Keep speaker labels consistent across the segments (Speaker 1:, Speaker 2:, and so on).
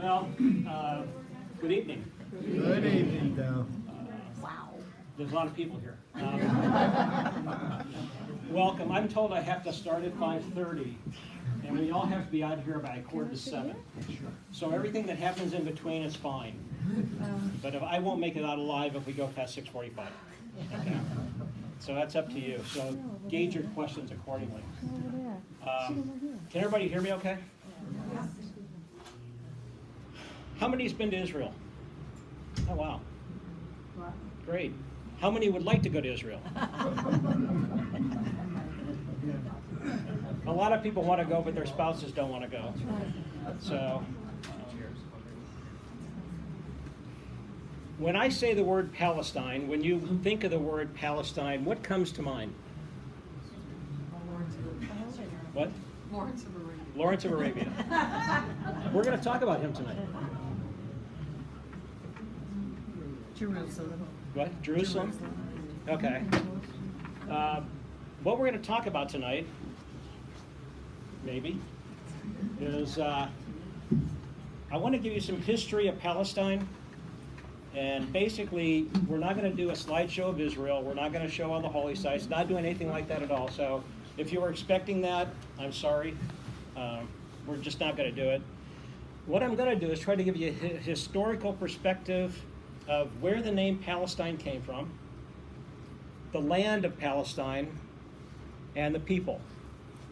Speaker 1: Well, good evening.
Speaker 2: Good evening, Dal.
Speaker 3: Wow.
Speaker 1: There's a lot of people here. Welcome. I'm told I have to start at 5:30, and we all have to be out here by 6:45. So everything that happens in between is fine. But if I won't make it out alive if we go past 6:45. Okay? So that's up to you. So gauge your questions accordingly. Can everybody hear me okay? How many's been to Israel? Oh, wow. Great. How many would like to go to Israel? A lot of people want to go, but their spouses don't want to go. So, when I say the word Palestine, when you think of the word Palestine, what comes to mind? What?
Speaker 3: Lawrence of Arabia.
Speaker 1: Lawrence of Arabia. We're going to talk about him tonight.
Speaker 3: Jerusalem.
Speaker 1: What? Jerusalem? Okay. What we're going to talk about tonight, maybe, is I want to give you some history of Palestine. And basically, we're not going to do a slideshow of Israel. We're not going to show all the holy sites. Not doing anything like that at all. So if you were expecting that, I'm sorry. We're just not going to do it. What I'm going to do is try to give you a historical perspective of where the name Palestine came from, the land of Palestine, and the people.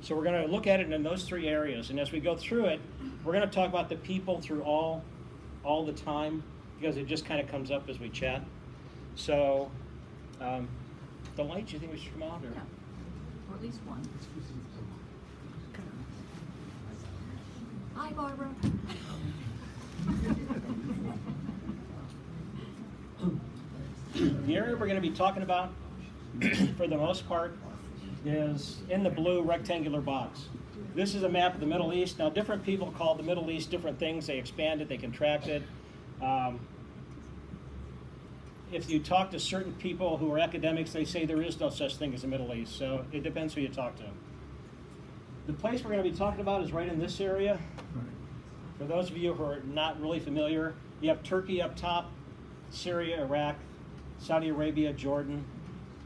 Speaker 1: So we're going to look at it in those three areas. And as we go through it, we're going to talk about the people through all the time, because it just kind of comes up as we chat. So, the lights, you think we should come on? Or?
Speaker 3: Yeah, or at least one. Hi, Barbara.
Speaker 1: The area we're going to be talking about, for the most part, is in the blue rectangular box. This is a map of the Middle East. Now, different people call the Middle East different things. They expand it, they contract it. If you talk to certain people who are academics, they say there is no such thing as the Middle East. So it depends who you talk to. The place we're going to be talking about is right in this area. For those of you who are not really familiar, you have Turkey up top, Syria, Iraq, Saudi Arabia, Jordan.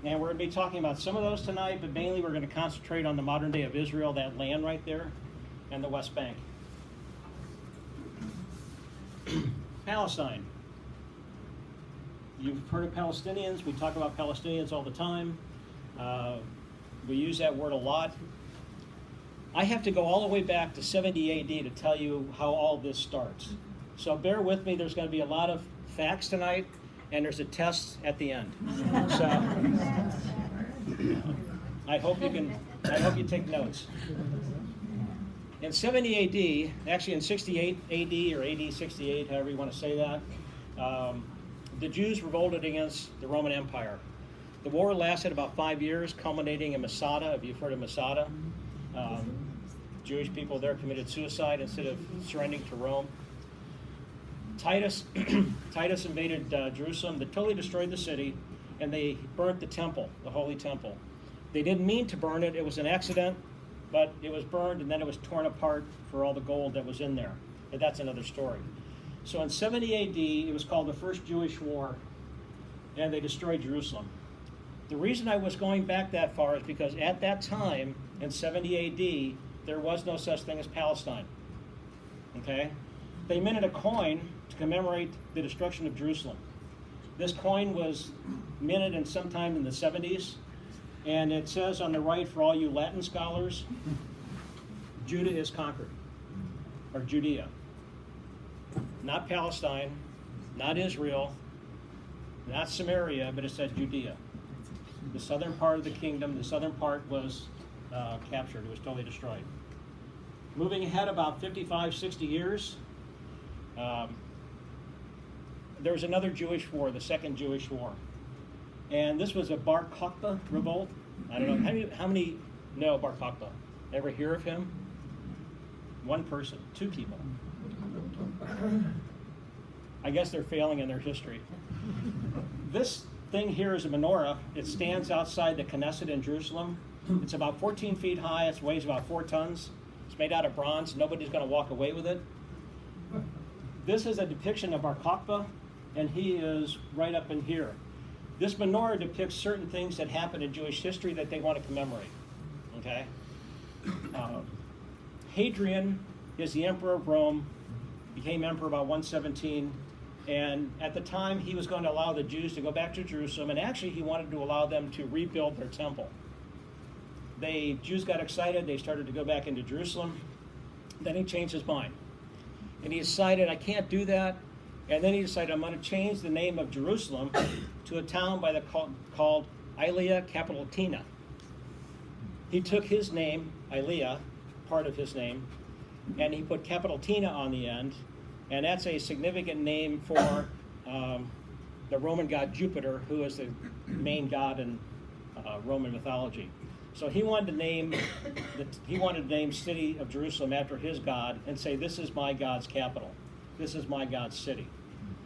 Speaker 1: And we're going to be talking about some of those tonight, but mainly we're going to concentrate on the modern day of Israel, that land right there, and the West Bank. Palestine. You've heard of Palestinians. We talk about Palestinians all the time. We use that word a lot. I have to go all the way back to 70 AD to tell you how all this starts. So bear with me. There's going to be a lot of facts tonight, and there's a test at the end. So I hope you take notes. In 70 AD, actually in 68 AD or AD 68, however you want to say that, the Jews revolted against the Roman Empire. The war lasted about 5 years, culminating in Masada. If you've heard of Masada, Jewish people there committed suicide instead of surrendering to Rome. Titus invaded Jerusalem. They totally destroyed the city, and they burnt the temple, the holy temple. They didn't mean to burn it. It was an accident, but it was burned, and then it was torn apart for all the gold that was in there. But that's another story. So in 70 AD, it was called the First Jewish War, and they destroyed Jerusalem. The reason I was going back that far is because at that time, in 70 AD, there was no such thing as Palestine. Okay? They minted a coin to commemorate the destruction of Jerusalem. This coin was minted in sometime in the 70s, and it says on the right, for all you Latin scholars, Judah is conquered, or Judea. Not Palestine, not Israel, not Samaria, but it says Judea. The southern part of the kingdom, the southern part was captured. It was totally destroyed. Moving ahead about 55, 60 years, there was another Jewish war, the Second Jewish War. And this was a Bar Kokhba revolt. I don't know, how many know Bar Kokhba? Ever hear of him? One person, two people. I guess they're failing in their history. This thing here is a menorah. It stands outside the Knesset in Jerusalem. It's about 14 feet high. It weighs about 4 tons. It's made out of bronze. Nobody's going to walk away with it. This is a depiction of Bar Kokhba, and he is right up in here. This menorah depicts certain things that happened in Jewish history that they want to commemorate. Okay? Hadrian is the emperor of Rome, became emperor about 117, and at the time he was going to allow the Jews to go back to Jerusalem, and actually he wanted to allow them to rebuild their temple. Jews got excited, they started to go back into Jerusalem. Then he changed his mind. And he decided, I can't do that. And then he decided, I'm going to change the name of Jerusalem to a town called Aelia Capitolina. He took his name, Aelia, part of his name, and he put Capitolina on the end. And that's a significant name for the Roman god Jupiter, who is the main god in Roman mythology. So he wanted to name city of Jerusalem after his god and say, this is my God's capital. This is my God's city.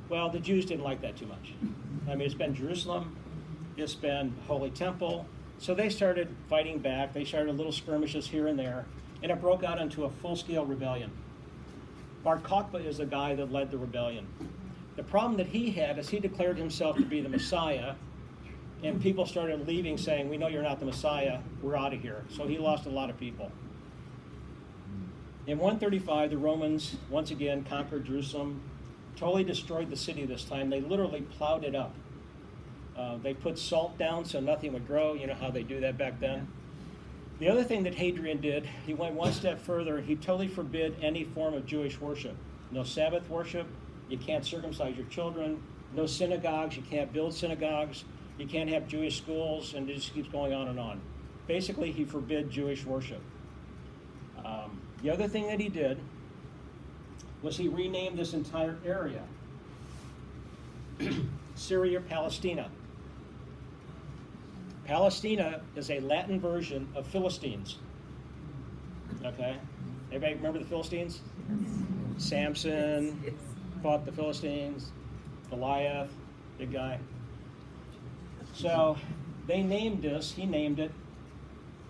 Speaker 1: Well, the Jews didn't like that too much. I mean, it's been Jerusalem, it's been Holy Temple. So they started fighting back. They started little skirmishes here and there, and it broke out into a full-scale rebellion. Bar Kokhba is the guy that led the rebellion. The problem that he had is he declared himself to be the Messiah, and people started leaving saying, we know you're not the Messiah, we're out of here. So he lost a lot of people. In 135, the Romans once again conquered Jerusalem, totally destroyed the city this time. They literally plowed it up. They put salt down so nothing would grow. You know how they do that back then. The other thing that Hadrian did, he went one step further. He totally forbid any form of Jewish worship. No Sabbath worship. You can't circumcise your children. No synagogues. You can't build synagogues. You can't have Jewish schools, and it just keeps going on and on. Basically, he forbid Jewish worship. The other thing that he did was he renamed this entire area Syria Palestina. Palestina is a Latin version of Philistines. Okay? Everybody remember the Philistines? Samson fought the Philistines, Goliath, big guy. So he named it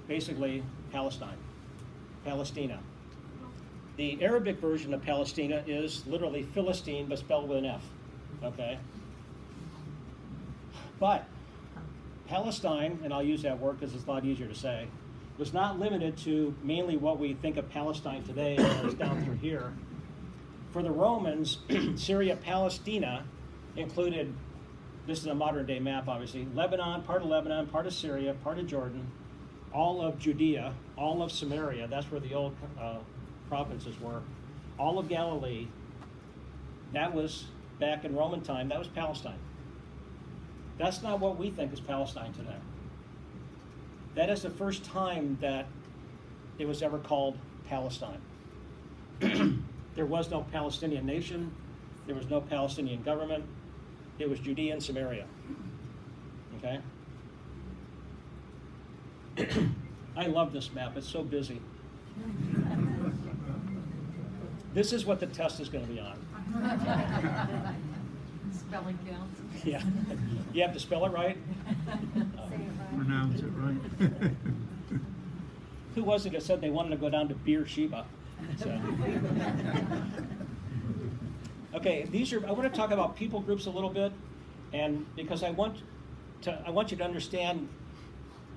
Speaker 1: basically Palestine, Palestina. The Arabic version of Palestina is literally Philistine, but spelled with an F, okay? But Palestine, and I'll use that word because it's a lot easier to say, was not limited to mainly what we think of Palestine today, or is down through here. For the Romans, Syria Palestina included, this is a modern day map obviously, Lebanon, part of Syria, part of Jordan, all of Judea, all of Samaria, that's where the old provinces were, all of Galilee. That was, back in Roman time, that was Palestine. That's not what we think is Palestine today. That is the first time that it was ever called Palestine. There was no Palestinian nation. There was no Palestinian government. It was Judea and Samaria. Okay? I love this map. It's so busy. This is what the test is going to be on.
Speaker 3: Spelling count.
Speaker 1: Yeah. You have to spell it right.
Speaker 2: Pronounce it right.
Speaker 1: Who was it that said they wanted to go down to Beersheba? So. Okay, I want to talk about people groups a little bit, and because I want you to understand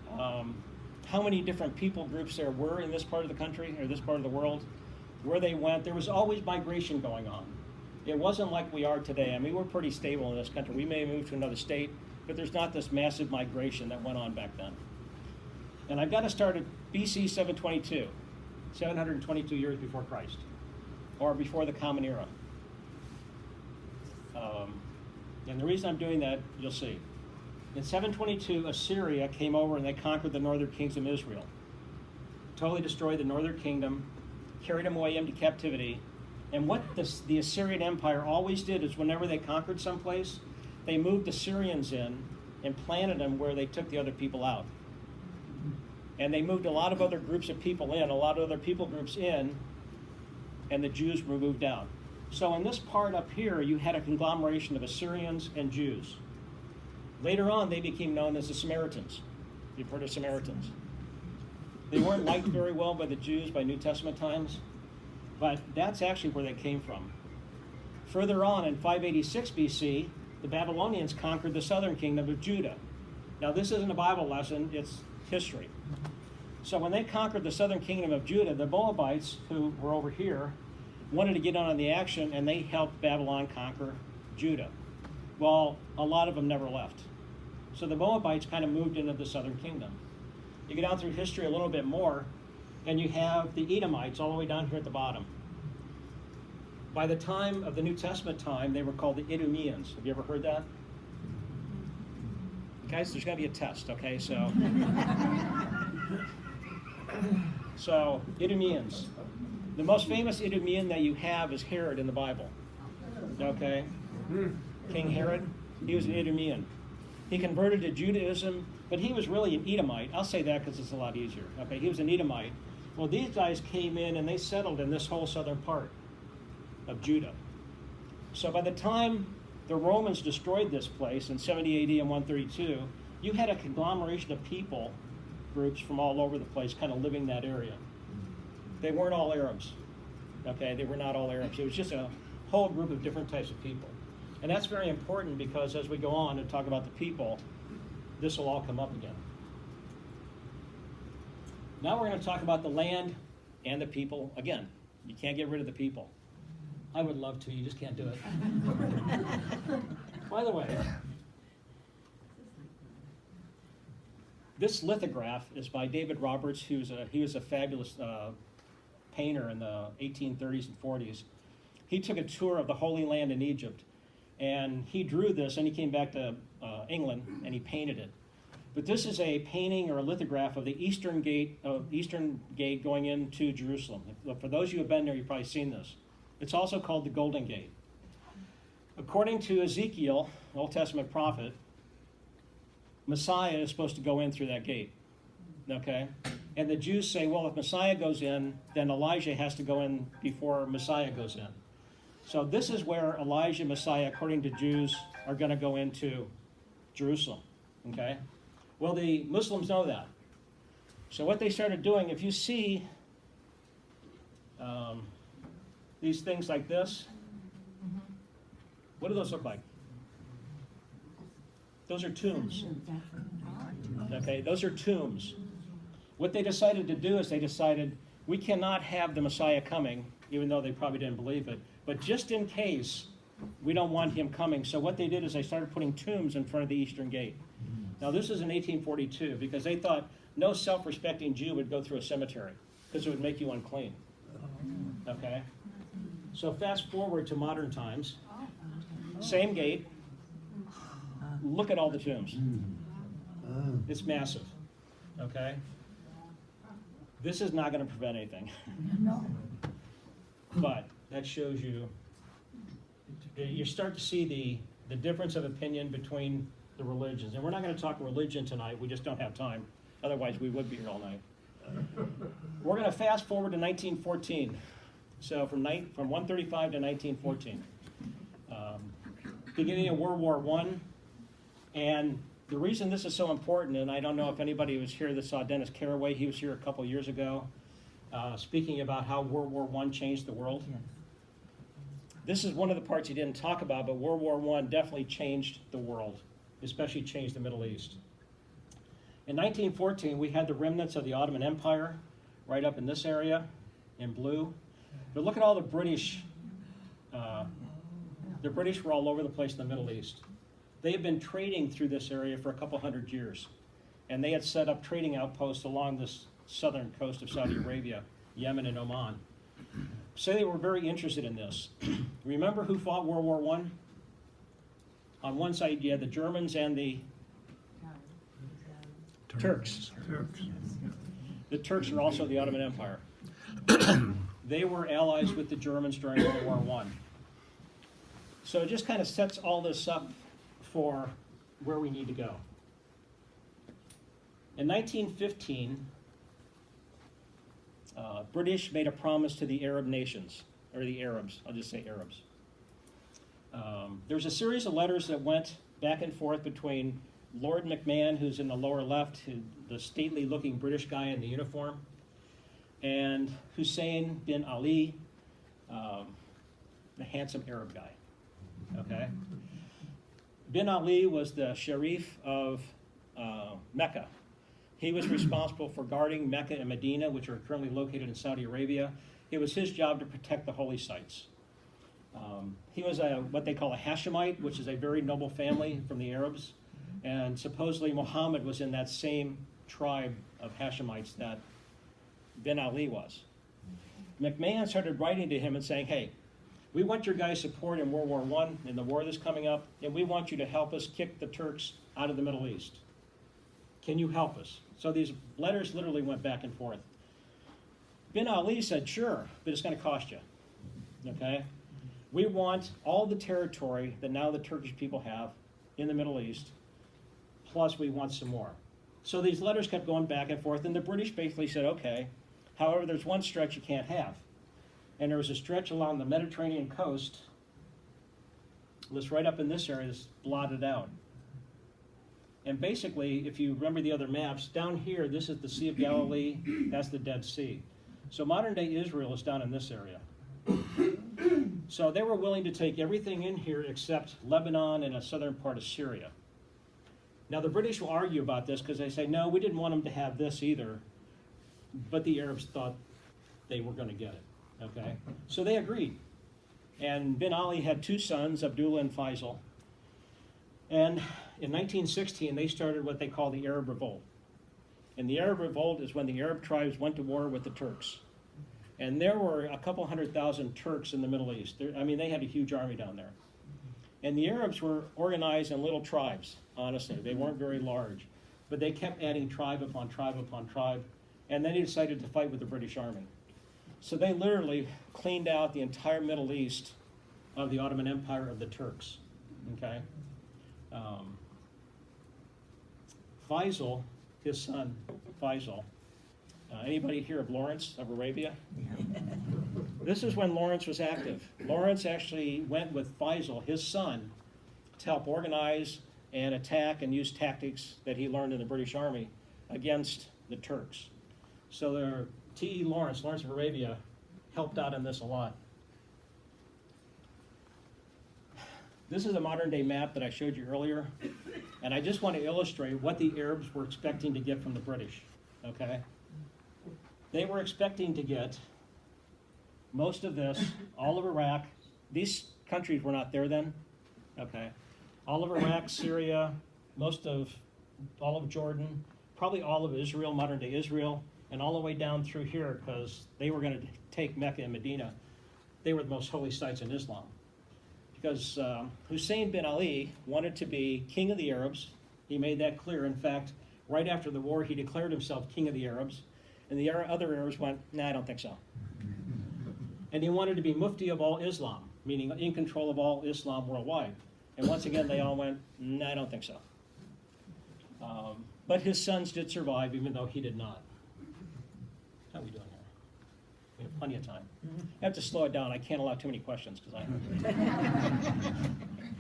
Speaker 1: how many different people groups there were in this part of the country or this part of the world, where they went. There was always migration going on. It wasn't like we are today. I mean, we're pretty stable in this country. We may move to another state, but there's not this massive migration that went on back then. And I've got to start at BC 722, 722 years before Christ, or before the Common Era. And the reason I'm doing that, you'll see. In 722, Assyria came over and they conquered the northern kingdom of Israel. Totally destroyed the northern kingdom, carried them away into captivity. And what the Assyrian Empire always did is whenever they conquered someplace, they moved Assyrians in and planted them where they took the other people out. And they moved a lot of other groups of people in, a lot of other people groups in, and the Jews were moved out. So in this part up here, you had a conglomeration of Assyrians and Jews. Later on, they became known as the Samaritans. You've heard of Samaritans. They weren't liked very well by the Jews by New Testament times, but that's actually where they came from. Further on in 586 BC, the Babylonians conquered the southern kingdom of Judah. Now, this isn't a Bible lesson, it's history. So when they conquered the southern kingdom of Judah, the Moabites, who were over here, wanted to get on the action, and they helped Babylon conquer Judah. Well, a lot of them never left. So the Moabites kind of moved into the southern kingdom. You go down through history a little bit more, and you have the Edomites all the way down here at the bottom. By the time of the New Testament time, they were called the Idumeans. Have you ever heard that? Guys, there's going to be a test, okay? So Idumeans. The most famous Idumean that you have is Herod in the Bible, okay? King Herod, he was an Idumean. He converted to Judaism, but he was really an Edomite. I'll say that because it's a lot easier, okay? He was an Edomite. Well, these guys came in and they settled in this whole southern part of Judah. So by the time the Romans destroyed this place in 70 AD and 132, you had a conglomeration of people groups from all over the place kind of living that area. They weren't all Arabs, okay? They were not all Arabs. It was just a whole group of different types of people. And that's very important because as we go on and talk about the people, this will all come up again. Now we're going to talk about the land and the people again. You can't get rid of the people. I would love to, you just can't do it. By the way, this lithograph is by David Roberts, he was a fabulous painter in the 1830s and 40s. He took a tour of the Holy Land in Egypt, and he drew this, and he came back to England, and he painted it. But this is a painting or a lithograph of the eastern gate going into Jerusalem. For those of you who have been there, you've probably seen this. It's also called the Golden Gate. According to Ezekiel, Old Testament prophet, Messiah is supposed to go in through that gate, okay? And the Jews say, well, if Messiah goes in, then Elijah has to go in before Messiah goes in. So this is where Elijah and Messiah, according to Jews, are going to go into Jerusalem, okay? Well, the Muslims know that. So what they started doing, if you see these things like this, what do those look like? Those are tombs. Okay, those are tombs. What they decided to do is they decided we cannot have the Messiah coming, even though they probably didn't believe it, but just in case, we don't want him coming. So what they did is they started putting tombs in front of the eastern gate. Now this is in 1842 because they thought no self-respecting Jew would go through a cemetery because it would make you unclean. Okay? So fast forward to modern times, same gate, look at all the tombs. It's massive, okay? This is not going to prevent anything. But that shows you start to see the difference of opinion between the religions. And we're not going to talk religion tonight, we just don't have time. Otherwise we would be here all night. We're going to fast forward to 1914. So from 135 to 1914. Beginning of World War I. And the reason this is so important, and I don't know if anybody was here that saw Dennis Carraway, he was here a couple years ago, speaking about how World War I changed the world. Yes. This is one of the parts he didn't talk about, but World War I definitely changed the world, especially changed the Middle East. In 1914, we had the remnants of the Ottoman Empire right up in this area in blue. But look at all the British. The British were all over the place in the Middle East. They had been trading through this area for a couple hundred years. And they had set up trading outposts along this southern coast of Saudi Arabia, Yemen, and Oman. So they were very interested in this. Remember who fought World War I? On one side, you had the Germans and the Turks. The Turks are also the Ottoman Empire. They were allies with the Germans during World War I. So it just kind of sets all this up for where we need to go. In 1915, British made a promise to the Arab nations, or the Arabs, I'll just say Arabs. There's a series of letters that went back and forth between Lord McMahon, who's in the lower left, the stately-looking British guy in the uniform, and Hussein bin Ali, the handsome Arab guy. okay? Bin Ali was the Sharif of Mecca. He was responsible for guarding Mecca and Medina, which are currently located in Saudi Arabia. It was his job to protect the holy sites. He was what they call a Hashemite, which is a very noble family from the Arabs. And supposedly Muhammad was in that same tribe of Hashemites that Bin Ali was. McMahon started writing to him and saying, hey, we want your guys' support in World War I, in the war that's coming up, and we want you to help us kick the Turks out of the Middle East. Can you help us? So these letters literally went back and forth. Bin Ali said, sure, but it's going to cost you. Okay? We want all the territory that now the Turkish people have in the Middle East, plus we want some more. So these letters kept going back and forth, and the British basically said, okay, however, there's one stretch you can't have. And there was a stretch along the Mediterranean coast, this right up in this area, is blotted out. And basically, if you remember the other maps, down here, this is the Sea of Galilee, that's the Dead Sea. So modern day Israel is down in this area. So they were willing to take everything in here except Lebanon and a southern part of Syria. Now the British will argue about this because they say, no, we didn't want them to have this either, but the Arabs thought they were going to get it. Okay, so they agreed. And Bin Ali had two sons, Abdullah and Faisal. And in 1916, they started what they call the Arab Revolt. And the Arab Revolt is when the Arab tribes went to war with the Turks. And there were a couple 100,000 Turks in the Middle East. They had a huge army down there. And the Arabs were organized in little tribes, honestly. They weren't very large. But they kept adding tribe upon tribe upon tribe. And then they decided to fight with the British Army. So they literally cleaned out the entire Middle East of the Ottoman Empire of the Turks. Okay? Faisal, his son, Faisal. Anybody hear of Lawrence of Arabia? This is when Lawrence was active. Lawrence actually went with Faisal, his son, to help organize and attack and use tactics that he learned in the British Army against the Turks. So T.E. Lawrence of Arabia, helped out in this a lot. This is a modern day map that I showed you earlier, and I just want to illustrate what the Arabs were expecting to get from the British, okay? They were expecting to get most of this, all of Iraq. These countries were not there then, okay? All of Iraq, Syria, all of Jordan, probably all of Israel, modern day Israel, and all the way down through here, because they were going to take Mecca and Medina. They were the most holy sites in Islam. Because Hussein bin Ali wanted to be king of the Arabs. He made that clear. In fact, right after the war, he declared himself king of the Arabs. And the other Arabs went, nah, I don't think so. And he wanted to be mufti of all Islam, meaning in control of all Islam worldwide. And once again, they all went, nah, I don't think so. But his sons did survive, even though he did not. How are we doing here? We have plenty of time. I have to slow it down. I can't allow too many questions because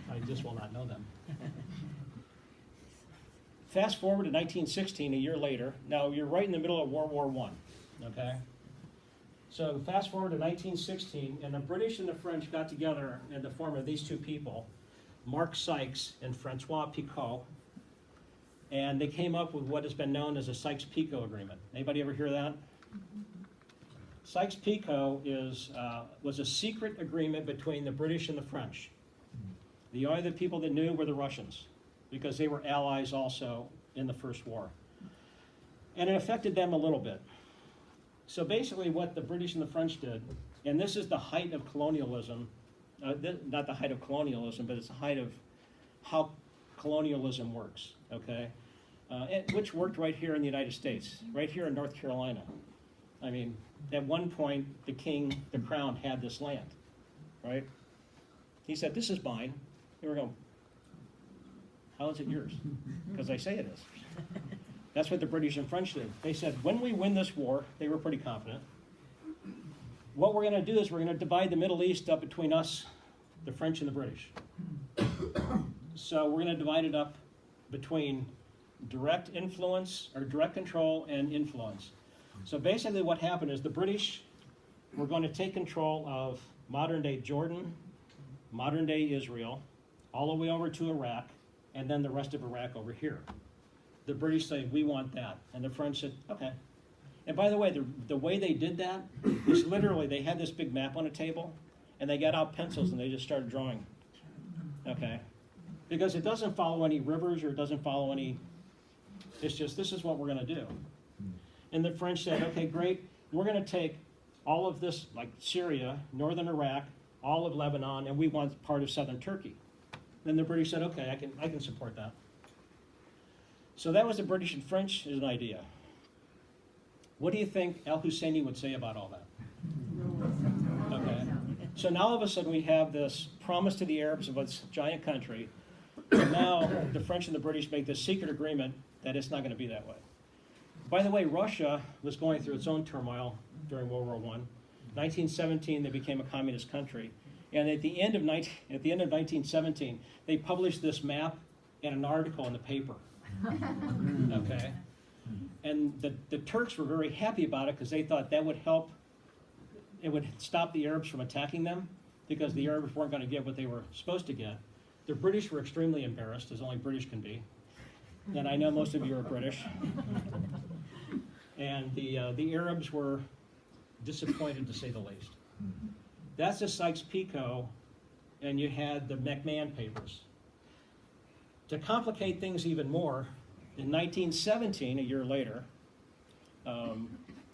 Speaker 1: I just will not know them. Fast forward to 1916, a year later. Now, you're right in the middle of World War I, okay? So fast forward to 1916, and the British and the French got together in the form of these two people, Mark Sykes and Francois Picot, and they came up with what has been known as a Sykes-Picot Agreement. Anybody ever hear that? Sykes-Picot was a secret agreement between the British and the French. The only people that knew were the Russians, because they were allies also in the First War. And it affected them a little bit. So basically what the British and the French did, and this is the height of colonialism, not the height of colonialism, but it's the height of how colonialism works, okay? Which worked right here in the United States, right here in North Carolina. I mean, at one point, the king, the crown, had this land, right? He said, this is mine. They were going, how is it yours? Because I say it is. That's what the British and French did. They said, when we win this war, they were pretty confident, what we're going to do is we're going to divide the Middle East up between us, the French and the British. So we're going to divide it up between direct influence, or direct control and influence. So basically what happened is the British were going to take control of modern-day Jordan, modern-day Israel, all the way over to Iraq, and then the rest of Iraq over here. The British say, we want that. And the French said, okay. And by the way, the way they did that was literally, they had this big map on a table, and they got out pencils and they just started drawing. Okay? Because it doesn't follow any rivers, or it doesn't follow any, it's just, this is what we're gonna do. And the French said, okay, great, we're gonna take all of this, like Syria, northern Iraq, all of Lebanon, and we want part of southern Turkey. Then the British said, okay, I can support that. So that was the British and French as an idea. What do you think al-Husseini would say about all that? Okay. So now all of a sudden we have this promise to the Arabs of this giant country, and now the French and the British make this secret agreement that it's not going to be that way. By the way, Russia was going through its own turmoil during World War I. 1917, they became a communist country. And at the end of 1917, they published this map and an article in the paper. Okay? And the Turks were very happy about it because they thought that would help, it would stop the Arabs from attacking them, because the Arabs weren't going to get what they were supposed to get. The British were extremely embarrassed, as only British can be. And I know most of you are British. And the Arabs were disappointed, to say the least. That's the Sykes-Picot, and you had the McMahon papers. To complicate things even more, in 1917, a year later,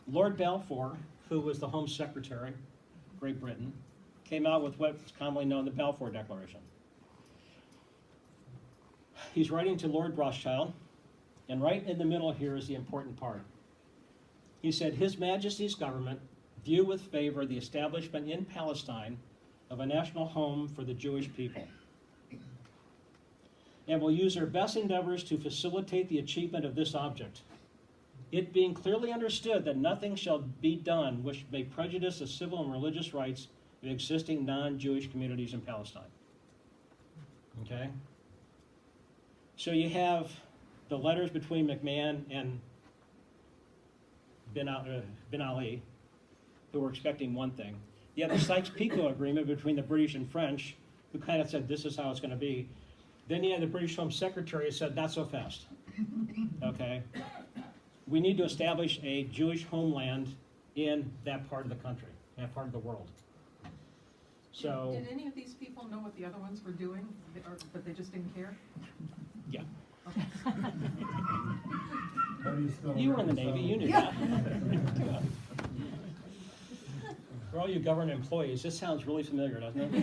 Speaker 1: Lord Balfour, who was the Home Secretary, Great Britain, came out with what's commonly known as the Balfour Declaration. He's writing to Lord Rothschild, and right in the middle here is the important part. He said, His Majesty's government view with favor the establishment in Palestine of a national home for the Jewish people, and will use their best endeavors to facilitate the achievement of this object, it being clearly understood that nothing shall be done which may prejudice the civil and religious rights of existing non-Jewish communities in Palestine. Okay? So you have the letters between McMahon and Ben Ali, who were expecting one thing. You have the Sykes-Picot agreement between the British and French, who kind of said, this is how it's going to be. Then you had the British Home Secretary who said, not so fast. Okay? We need to establish a Jewish homeland in that part of the country, that part of the world. So,
Speaker 4: Did any of these people know what the other ones were doing, but they just didn't care?
Speaker 1: yeah.
Speaker 4: Okay.
Speaker 2: How do you spell
Speaker 1: You were in the Navy, you knew that. Yeah. For all you government employees, this sounds really familiar, doesn't it?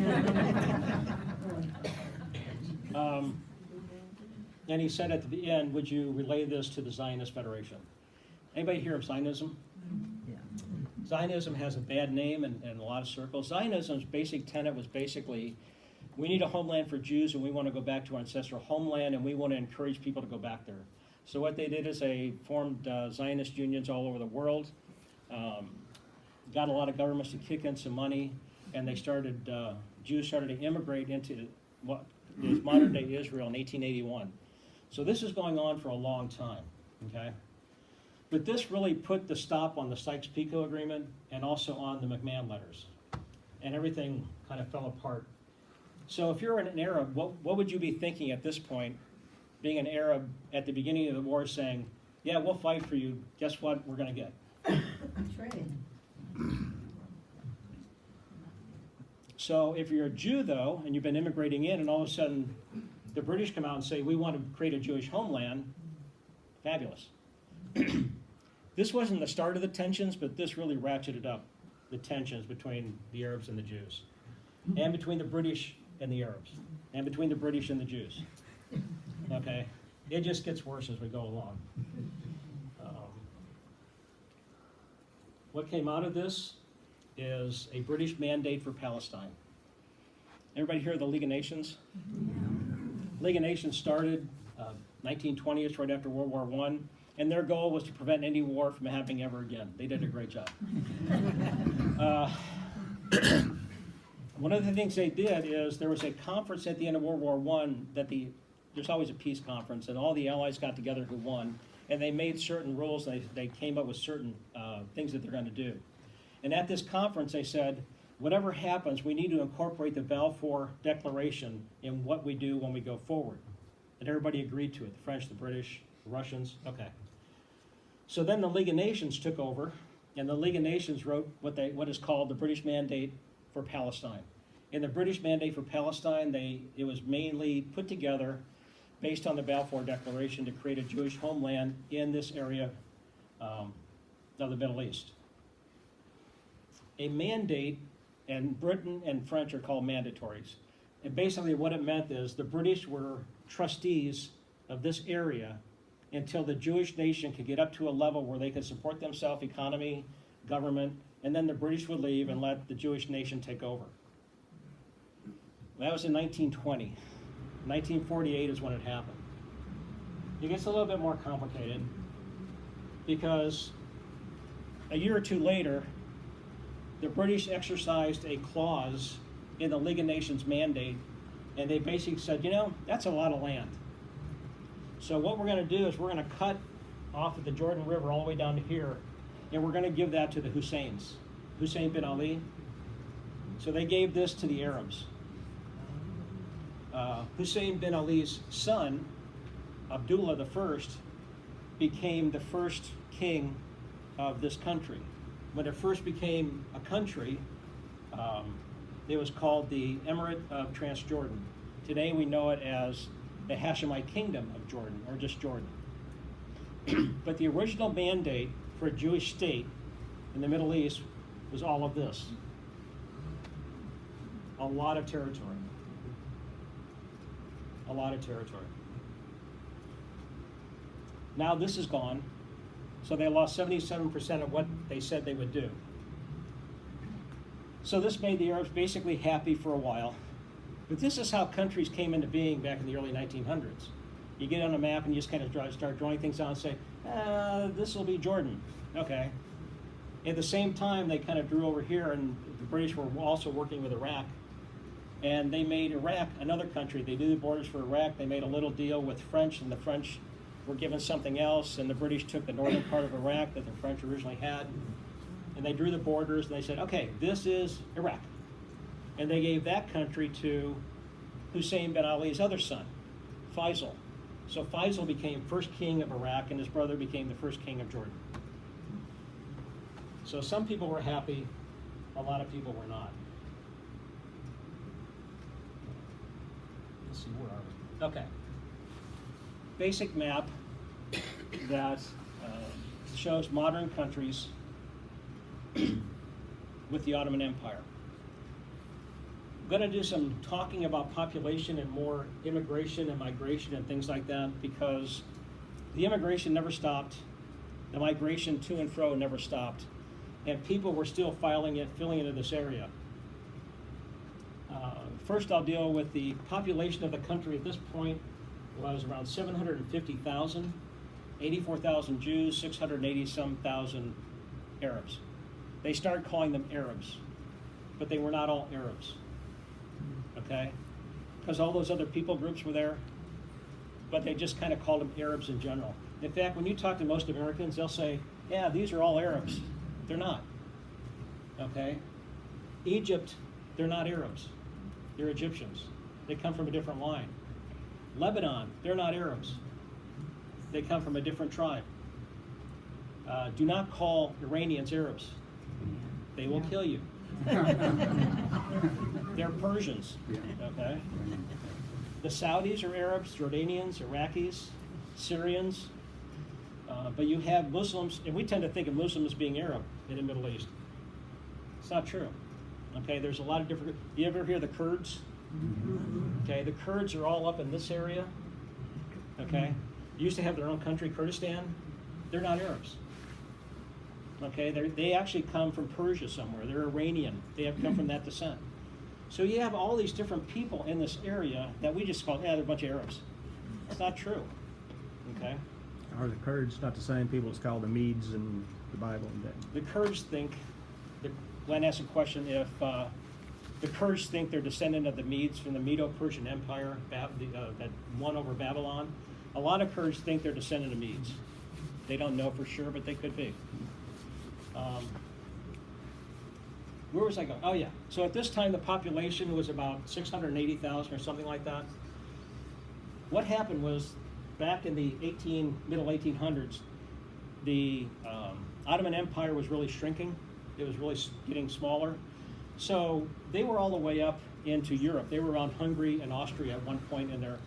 Speaker 1: And he said at the end, would you relay this to the Zionist Federation? Anybody hear of Zionism?
Speaker 3: Yeah.
Speaker 1: Zionism has a bad name in a lot of circles. Zionism's basic tenet was basically, we need a homeland for Jews, and we want to go back to our ancestral homeland, and we want to encourage people to go back there. So what they did is they formed Zionist unions all over the world, got a lot of governments to kick in some money, and they started, Jews started to immigrate into what is modern-day Israel in 1881. So this is going on for a long time, okay? But this really put the stop on the Sykes-Picot agreement and also on the McMahon letters. And everything kind of fell apart. So if you're an Arab, what would you be thinking at this point, being an Arab at the beginning of the war saying, yeah, we'll fight for you, guess what we're going to get?
Speaker 3: Trade.
Speaker 1: So if you're a Jew, though, and you've been immigrating in, and all of a sudden the British come out and say, we want to create a Jewish homeland, fabulous. This wasn't the start of the tensions, but this really ratcheted up the tensions between the Arabs and the Jews, and between the British and the Arabs, and between the British and the Jews. Okay? It just gets worse as we go along. What came out of this is a British mandate for Palestine. Everybody hear of the League of Nations? League of Nations started 1920s, right after World War I, and their goal was to prevent any war from happening ever again. They did a great job. One of the things they did is there was a conference at the end of World War I that there's always a peace conference, and all the allies got together who won, and they made certain rules, and they came up with certain things that they're going to do. And at this conference, they said, whatever happens, we need to incorporate the Balfour Declaration in what we do when we go forward. And everybody agreed to it, the French, the British, the Russians, okay. So then the League of Nations took over, and the League of Nations wrote what is called the British Mandate for Palestine. In the British Mandate for Palestine, it was mainly put together based on the Balfour Declaration to create a Jewish homeland in this area of the Middle East. A mandate, and Britain and French are called mandatories. And basically what it meant is the British were trustees of this area until the Jewish nation could get up to a level where they could support themselves, economy, government, and then the British would leave and let the Jewish nation take over. That was in 1920. 1948 is when it happened. It gets a little bit more complicated because a year or two later, the British exercised a clause in the League of Nations mandate, and they basically said, that's a lot of land. So what we're going to do is we're going to cut off of the Jordan River all the way down to here, and we're going to give that to the Husseins, Hussein bin Ali. So they gave this to the Arabs. Hussein bin Ali's son, Abdullah I, became the first king of this country. When it first became a country, it was called the Emirate of Transjordan. Today we know it as the Hashemite Kingdom of Jordan, or just Jordan. But the original mandate for a Jewish state in the Middle East was all of this. A lot of territory. A lot of territory. Now this is gone, so they lost 77% of what they said they would do. So this made the Arabs basically happy for a while. But this is how countries came into being back in the early 1900s. You get on a map and you just kind of start drawing things out and say, this will be Jordan. Okay. At the same time, they kind of drew over here, and the British were also working with Iraq. And they made Iraq another country. They knew the borders for Iraq. They made a little deal with French, and the French were given something else, and the British took the northern part of Iraq that the French originally had. And they drew the borders, and they said, okay, this is Iraq. And they gave that country to Hussein bin Ali's other son, Faisal. So Faisal became first king of Iraq, and his brother became the first king of Jordan. So some people were happy, a lot of people were not. Let's see, where are we? Okay. Basic map that shows modern countries with the Ottoman Empire. I'm going to do some talking about population and more immigration and migration and things like that, because the immigration never stopped, the migration to and fro never stopped, and people were still filling into this area. First, I'll deal with the population of the country at this point was around 750,000, 84,000 Jews, 680-some thousand Arabs. They started calling them Arabs, but they were not all Arabs, okay? Because all those other people groups were there, but they just kind of called them Arabs in general. In fact, when you talk to most Americans, they'll say, yeah, these are all Arabs. They're not, okay? Egypt, they're not Arabs. They're Egyptians. They come from a different line. Lebanon, they're not Arabs. They come from a different tribe. Do not call Iranians Arabs. They will kill you. They're Persians, okay? The Saudis are Arabs, Jordanians, Iraqis, Syrians, but you have Muslims, and we tend to think of Muslims being Arab in the Middle East. It's not true. Okay, there's a lot of different, you ever hear the Kurds? Okay, the Kurds are all up in this area. Okay, they used to have their own country, Kurdistan. They're not Arabs. Okay, they actually come from Persia somewhere. They're Iranian. They have come from that descent. So you have all these different people in this area that we just call, they're a bunch of Arabs. It's not true. Okay.
Speaker 2: Are the Kurds not the same people that's called the Medes in the Bible?
Speaker 1: The Kurds think, Glenn asked a question, if the Kurds think they're descendant of the Medes from the Medo-Persian Empire that won over Babylon. A lot of Kurds think they're descendant of Medes. They don't know for sure, but they could be. Where was I going? Oh yeah. So at this time the population was about 680,000 or something like that. What happened was back in the middle 1800s, the Ottoman Empire was really shrinking. It was really getting smaller. So they were all the way up into Europe. They were around Hungary and Austria at one point in their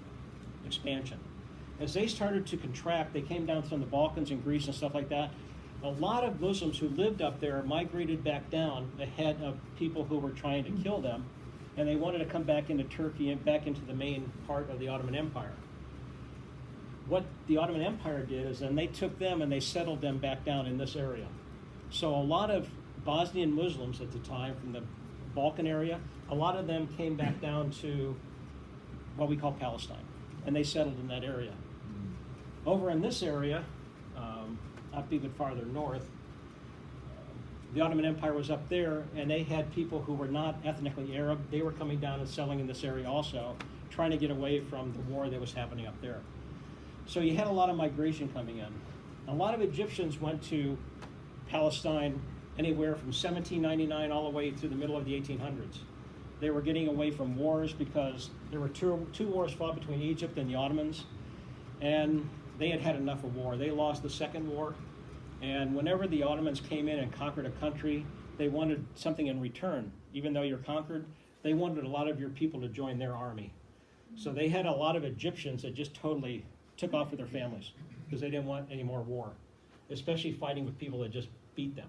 Speaker 1: expansion. As they started to contract, they came down from the Balkans and Greece and stuff like that. A lot of Muslims who lived up there migrated back down ahead of people who were trying to kill them, and they wanted to come back into Turkey and back into the main part of the Ottoman Empire. What the Ottoman Empire did is then they took them and they settled them back down in this area. So a lot of Bosnian Muslims at the time from the Balkan area, a lot of them came back down to what we call Palestine, and they settled in that area. Over in this area, up even farther north, the Ottoman Empire was up there, and they had people who were not ethnically Arab. They were coming down and settling in this area also, trying to get away from the war that was happening up there. So you had a lot of migration coming in. A lot of Egyptians went to Palestine anywhere from 1799 all the way through the middle of the 1800s. They were getting away from wars because there were two wars fought between Egypt and the Ottomans, and they had had enough of war. They lost the second war, and whenever the Ottomans came in and conquered a country, they wanted something in return. Even though you're conquered, they wanted a lot of your people to join their army. So they had a lot of Egyptians that just totally took off with their families because they didn't want any more war, especially fighting with people that just beat them.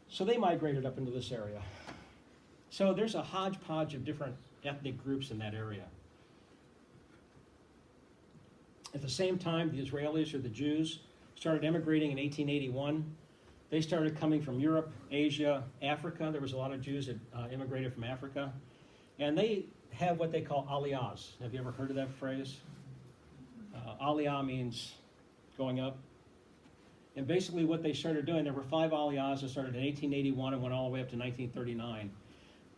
Speaker 1: So they migrated up into this area. So there's a hodgepodge of different ethnic groups in that area. At the same time, the Israelis or the Jews started immigrating in 1881. They started coming from Europe, Asia, Africa. There was a lot of Jews that immigrated from Africa. And they have what they call aliyahs. Have you ever heard of that phrase? Aliyah means going up. And basically what they started doing, there were 5 aliyahs that started in 1881 and went all the way up to 1939.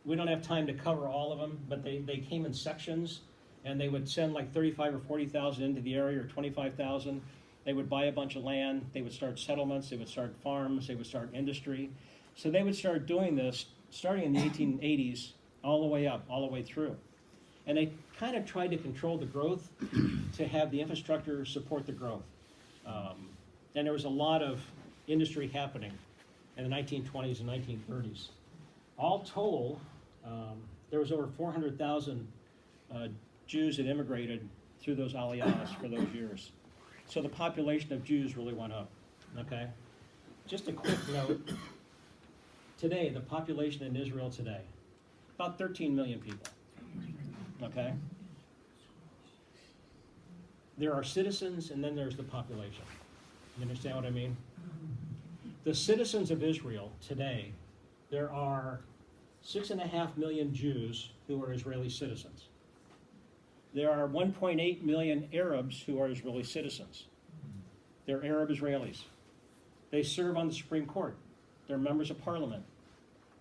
Speaker 1: We don't have time to cover all of them, but they came in sections, and they would send like 35 or 40,000 into the area, or 25,000. They would buy a bunch of land, they would start settlements, they would start farms, they would start industry. So they would start doing this starting in the 1880s all the way up, all the way through. And they kind of tried to control the growth to have the infrastructure support the growth. And there was a lot of industry happening in the 1920s and 1930s. All told, there was over 400,000 Jews that immigrated through those aliyahs for those years. So the population of Jews really went up, okay? Just a quick note, today, the population in Israel today, about 13 million people, okay? There are citizens and then there's the population. You understand what I mean? The citizens of Israel today, there are 6.5 million Jews who are Israeli citizens. There are 1.8 million Arabs who are Israeli citizens. They're Arab Israelis. They serve on the Supreme Court. They're members of parliament.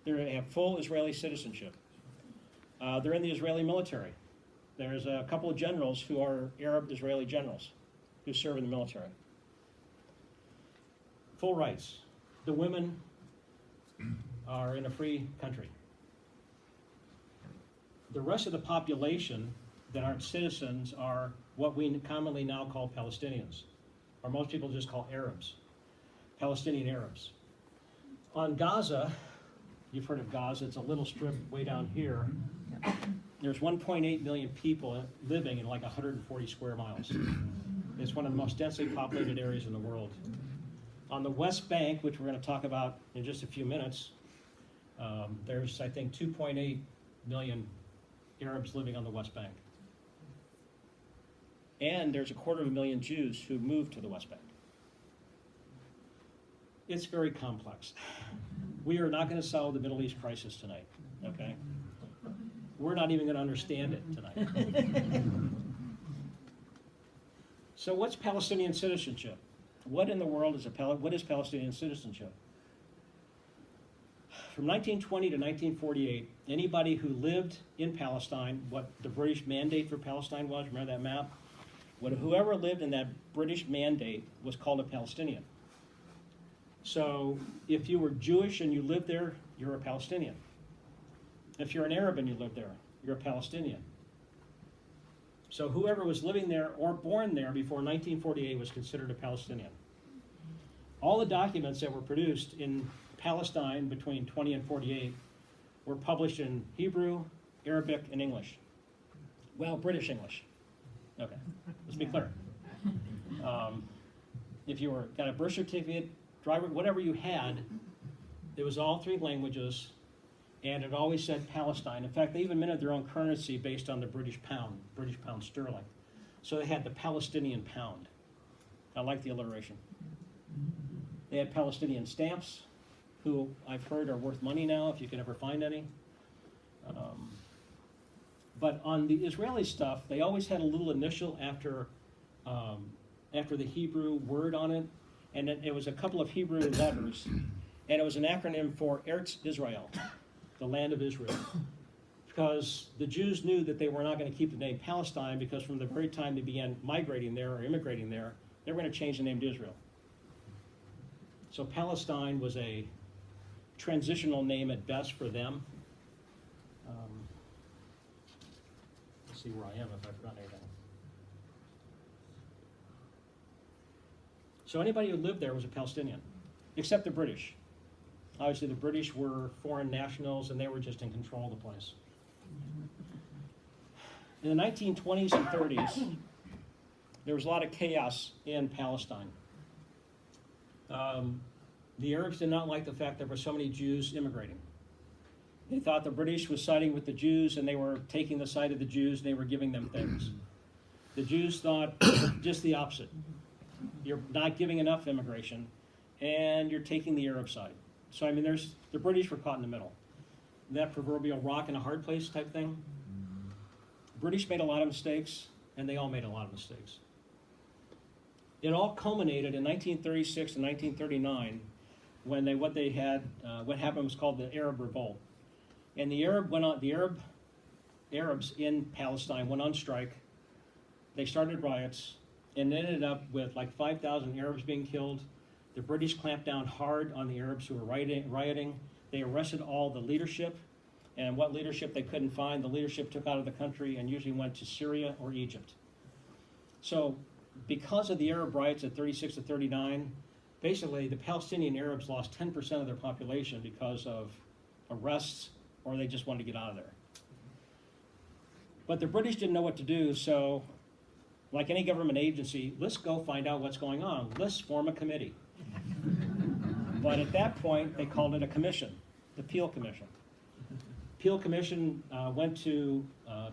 Speaker 1: They have full Israeli citizenship. They're in the Israeli military. There's a couple of generals who are Arab Israeli generals who serve in the military. Full rights. The women are in a free country. The rest of the population that aren't citizens are what we commonly now call Palestinians, or most people just call Arabs, Palestinian Arabs. On Gaza, you've heard of Gaza, it's a little strip way down here. There's 1.8 million people living in like 140 square miles. It's one of the most densely populated areas in the world. On the West Bank, which we're going to talk about in just a few minutes, there's, I think, 2.8 million Arabs living on the West Bank. And there's 250,000 Jews who moved to the West Bank. It's very complex. We are not going to solve the Middle East crisis tonight, okay? We're not even going to understand it tonight. So what's Palestinian citizenship? What in the world is what is Palestinian citizenship? From 1920 to 1948, anybody who lived in Palestine, what the British mandate for Palestine was, remember that map? Whoever lived in that British mandate was called a Palestinian. So if you were Jewish and you lived there, you're a Palestinian. If you're an Arab and you live there, you're a Palestinian. So whoever was living there or born there before 1948 was considered a Palestinian. All the documents that were produced in Palestine between 20 and 48 were published in Hebrew, Arabic, and English. Well, British English. Okay, let's be clear. If you got a birth certificate, driver, whatever you had, it was all three languages, and it always said Palestine. In fact, they even minted their own currency based on the British pound sterling. So they had the Palestinian pound. I like the alliteration. They had Palestinian stamps, who I've heard are worth money now, if you can ever find any. But on the Israeli stuff, they always had a little initial after the Hebrew word on it, and it was a couple of Hebrew letters, and it was an acronym for Eretz Israel, the land of Israel, because the Jews knew that they were not going to keep the name Palestine, because from the very time they began migrating there or immigrating there, they were going to change the name to Israel. So Palestine was a transitional name at best for them. Let's see where I am if I forgot anything. So anybody who lived there was a Palestinian, except the British. Obviously the British were foreign nationals and they were just in control of the place. In the 1920s and 30s, there was a lot of chaos in Palestine. The Arabs did not like the fact there were so many Jews immigrating. They thought the British was siding with the Jews and they were taking the side of the Jews and they were giving them things. The Jews thought just the opposite. You're not giving enough immigration and you're taking the Arab side. So I mean, the British were caught in the middle. That proverbial rock in a hard place type thing. The British made a lot of mistakes and they all made a lot of mistakes. It all culminated in 1936 and 1939 when what happened was called the Arab Revolt. And the Arabs in Palestine went on strike. They started riots and ended up with like 5,000 Arabs being killed. The British clamped down hard on the Arabs who were rioting. They arrested all the leadership, and what leadership they couldn't find, the leadership took out of the country and usually went to Syria or Egypt. So because of the Arab riots at 36 to 39, basically the Palestinian Arabs lost 10% of their population because of arrests, or they just wanted to get out of there. But the British didn't know what to do, so like any government agency, let's go find out what's going on. Let's form a committee. But at that point, they called it a commission, the Peel Commission. Peel Commission went to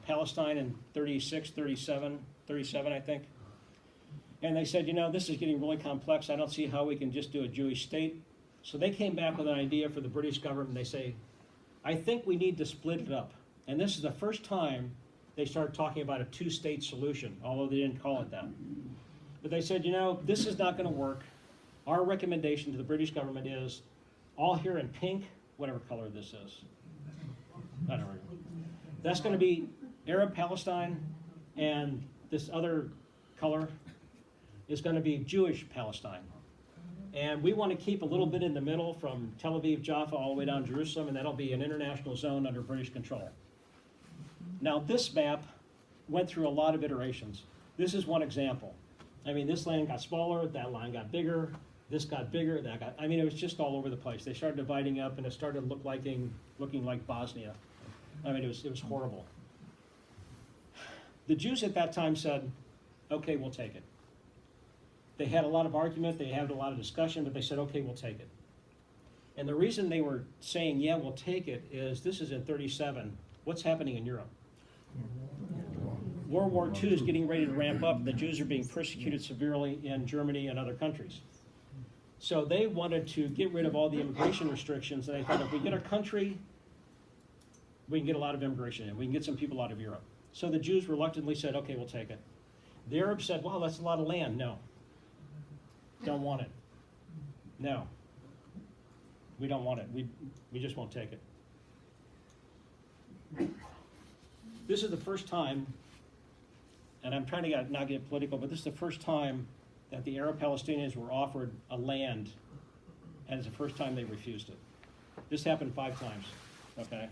Speaker 1: Palestine in 37, I think. And they said, this is getting really complex. I don't see how we can just do a Jewish state. So they came back with an idea for the British government. They say, I think we need to split it up. And this is the first time they started talking about a two-state solution, although they didn't call it that. But they said, this is not going to work. Our recommendation to the British government is all here in pink, whatever color this is. I don't know. That's going to be Arab Palestine, and this other color is going to be Jewish Palestine. And we want to keep a little bit in the middle from Tel Aviv, Jaffa, all the way down to Jerusalem, and that'll be an international zone under British control. Now, this map went through a lot of iterations. This is one example. I mean, this land got smaller, that line got bigger, this got bigger, it was just all over the place. They started dividing up, and it started looking like Bosnia. I mean, it was horrible. The Jews at that time said, okay, we'll take it. They had a lot of argument, they had a lot of discussion, but they said, okay, we'll take it. And the reason they were saying, yeah, we'll take it, is this is in 37. What's happening in Europe? World War II is getting ready to ramp up. The Jews are being persecuted severely in Germany and other countries. So they wanted to get rid of all the immigration restrictions, and they thought if we get our country, we can get a lot of immigration in. We can get some people out of Europe. So the Jews reluctantly said, okay, we'll take it. The Arabs said, wow, that's a lot of land. No. Don't want it. No. We don't want it. We just won't take it. This is the first time, and I'm trying to not get political, but this is the first time that the Arab Palestinians were offered a land, and it's the first time they refused it. This happened 5 times, okay?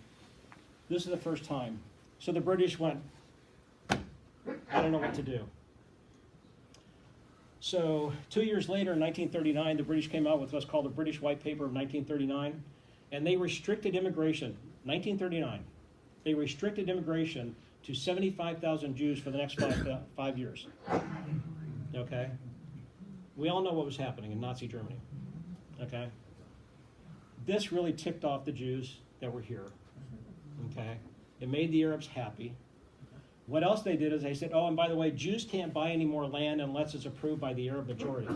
Speaker 1: This is the first time. So the British went, I don't know what to do. So 2 years later, in 1939, the British came out with what's called the British White Paper of 1939, and they restricted immigration, 1939. They restricted immigration to 75,000 Jews for the next 5 years, okay? We all know what was happening in Nazi Germany, okay? This really ticked off the Jews that were here, okay? It made the Arabs happy. What else they did is they said, oh, and by the way, Jews can't buy any more land unless it's approved by the Arab majority.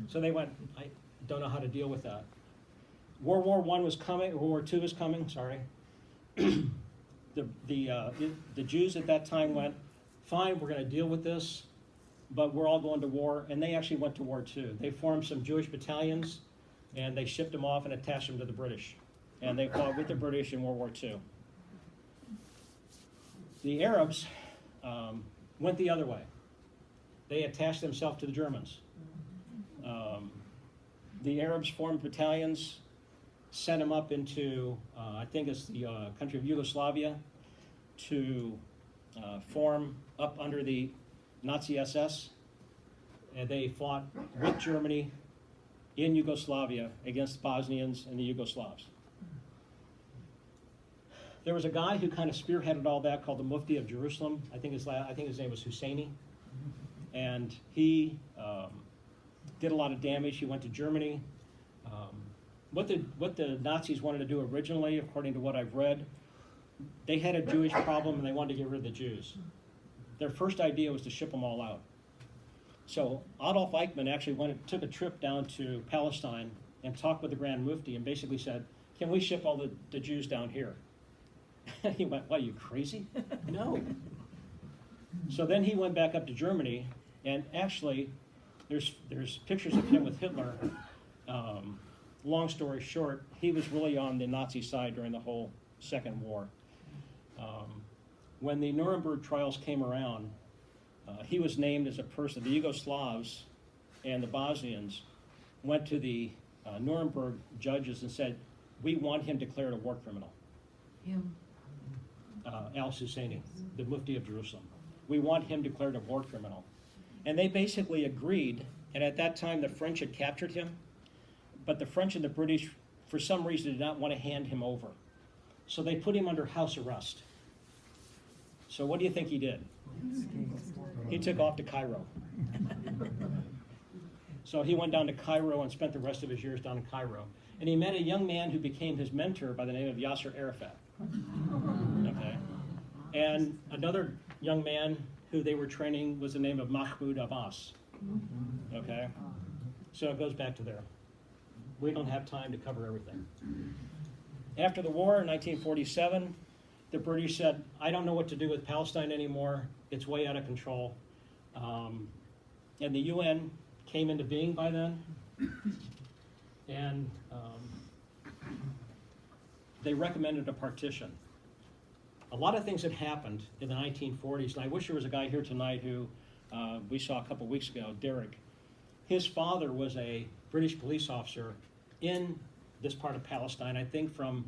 Speaker 1: So they went, I don't know how to deal with that. World War I was coming, World War II was coming, sorry. The Jews at that time went, fine, we're going to deal with this, but we're all going to war, and they actually went to war too. They formed some Jewish battalions, and they shipped them off and attached them to the British. And they fought with the British in World War II. The Arabs went the other way. They attached themselves to the Germans. The Arabs formed battalions, sent them up into, I think it's the country of Yugoslavia, to form up under the Nazi SS. And they fought with Germany in Yugoslavia against Bosnians and the Yugoslavs. There was a guy who kind of spearheaded all that called the Mufti of Jerusalem. I think his name was Husseini. And he did a lot of damage. He went to Germany. What the Nazis wanted to do originally, according to what I've read, they had a Jewish problem and they wanted to get rid of the Jews. Their first idea was to ship them all out. So Adolf Eichmann actually took a trip down to Palestine and talked with the Grand Mufti and basically said, can we ship all the Jews down here? He went, what, are you crazy? No. So then he went back up to Germany, and actually, there's pictures of him with Hitler. Long story short, he was really on the Nazi side during the whole Second War. When the Nuremberg trials came around, he was named as a person. The Yugoslavs and the Bosnians went to the Nuremberg judges and said, we want him declared a war criminal.
Speaker 4: Him.
Speaker 1: Al-Husseini, the Mufti of Jerusalem. We want him declared a war criminal. And they basically agreed, and at that time the French had captured him, but the French and the British, for some reason, did not want to hand him over. So they put him under house arrest. So what do you think he did? He took off to Cairo. So he went down to Cairo and spent the rest of his years down in Cairo. And he met a young man who became his mentor by the name of Yasser Arafat. Okay. And another young man who they were training was the name of Mahmoud Abbas. Okay. So it goes back to there. We don't have time to cover everything. After the war in 1947, the British said, I don't know what to do with Palestine anymore. It's way out of control. And the UN came into being by then. And they recommended a partition. A lot of things had happened in the 1940s, and I wish there was a guy here tonight who we saw a couple weeks ago, Derek. His father was a British police officer in this part of Palestine, I think from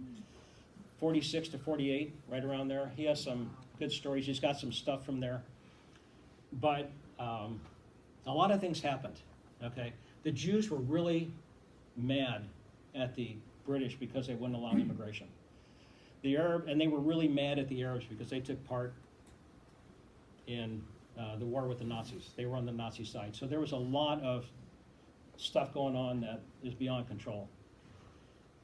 Speaker 1: 46 to 48, right around there. He has some good stories. He's got some stuff from there. But a lot of things happened, okay? The Jews were really mad at the British because they wouldn't allow immigration. And they were really mad at the Arabs because they took part in the war with the Nazis. They were on the Nazi side. So there was a lot of stuff going on that is beyond control.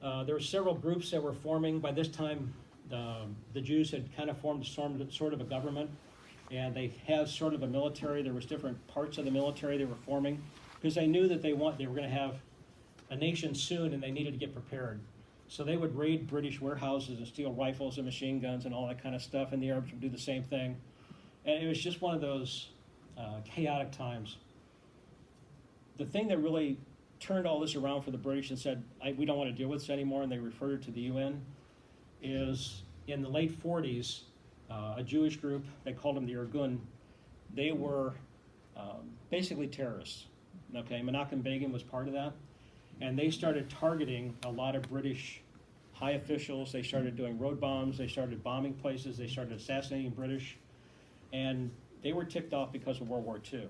Speaker 1: There were several groups that were forming. By this time, the Jews had kind of formed sort of a government, and they have sort of a military. There was different parts of the military they were forming because they knew that they were going to have a nation soon, and they needed to get prepared. So they would raid British warehouses and steal rifles and machine guns and all that kind of stuff, and the Arabs would do the same thing. And it was just one of those chaotic times. The thing that really turned all this around for the British and said, we don't want to deal with this anymore, and they referred it to the UN, is in the late 40s, a Jewish group, they called them the Irgun, they were basically terrorists. Okay, Menachem Begin was part of that. and they started targeting a lot of British high officials. They started doing road bombs, they started bombing places, they started assassinating British, and they were ticked off because of World War II.